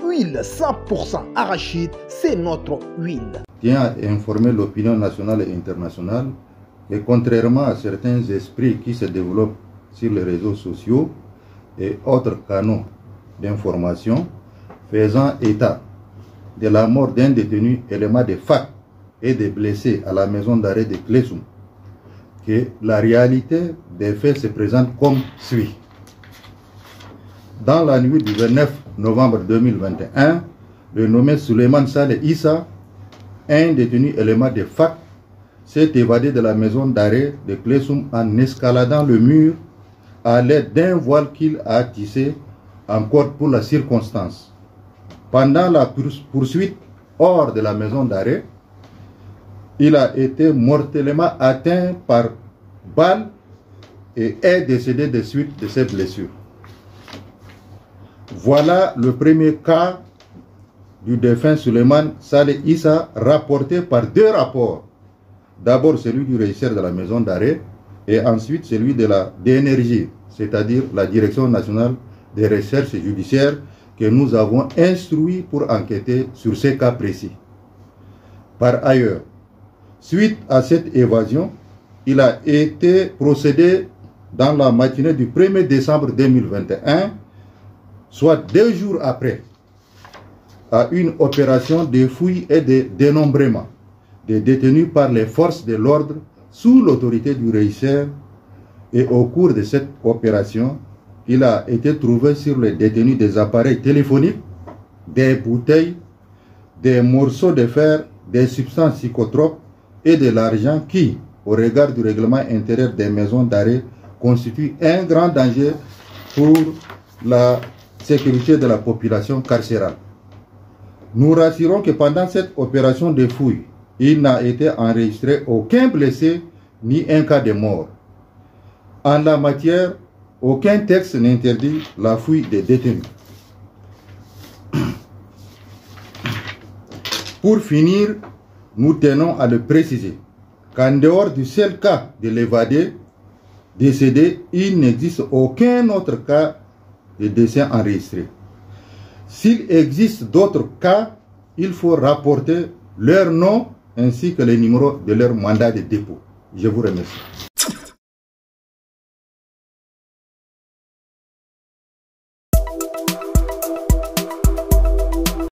huile 100% arachide, c'est notre huile. Je tiens à informer l'opinion nationale et internationale et contrairement à certains esprits qui se développent sur les réseaux sociaux et autres canaux d'information faisant état de la mort d'un détenu élément de FAC et des blessés à la maison d'arrêt de Klessoum, que la réalité des faits se présente comme suit. Dans la nuit du 29 novembre 2021, le nommé Souleymane Saleh Issa, un détenu élément de FAC, s'est évadé de la maison d'arrêt de Klessoum en escaladant le mur à l'aide d'un voile qu'il a tissé encore pour la circonstance. Pendant la poursuite hors de la maison d'arrêt, il a été mortellement atteint par balle et est décédé de suite de ses blessures. Voilà le premier cas du défunt Souleymane Saleh Issa rapporté par deux rapports. D'abord celui du régisseur de la maison d'arrêt et ensuite celui de la DNRJ, c'est-à-dire la Direction nationale des recherches judiciaires que nous avons instruit pour enquêter sur ces cas précis. Par ailleurs, suite à cette évasion, il a été procédé dans la matinée du 1er décembre 2021, soit 2 jours après, à une opération de fouille et de dénombrement des détenus par les forces de l'ordre sous l'autorité du régisseur. Et au cours de cette opération, il a été trouvé sur les détenus des appareils téléphoniques, des bouteilles, des morceaux de fer, des substances psychotropes et de l'argent qui, au regard du règlement intérieur des maisons d'arrêt, constitue un grand danger pour la sécurité de la population carcérale. Nous rassurons que pendant cette opération de fouille, il n'a été enregistré aucun blessé ni un cas de mort. En la matière, aucun texte n'interdit la fouille des détenus. Pour finir, nous tenons à le préciser qu'en dehors du seul cas de l'évadé décédé, il n'existe aucun autre cas de décès enregistré. S'il existe d'autres cas, il faut rapporter leur nom ainsi que les numéros de leur mandat de dépôt. Je vous remercie.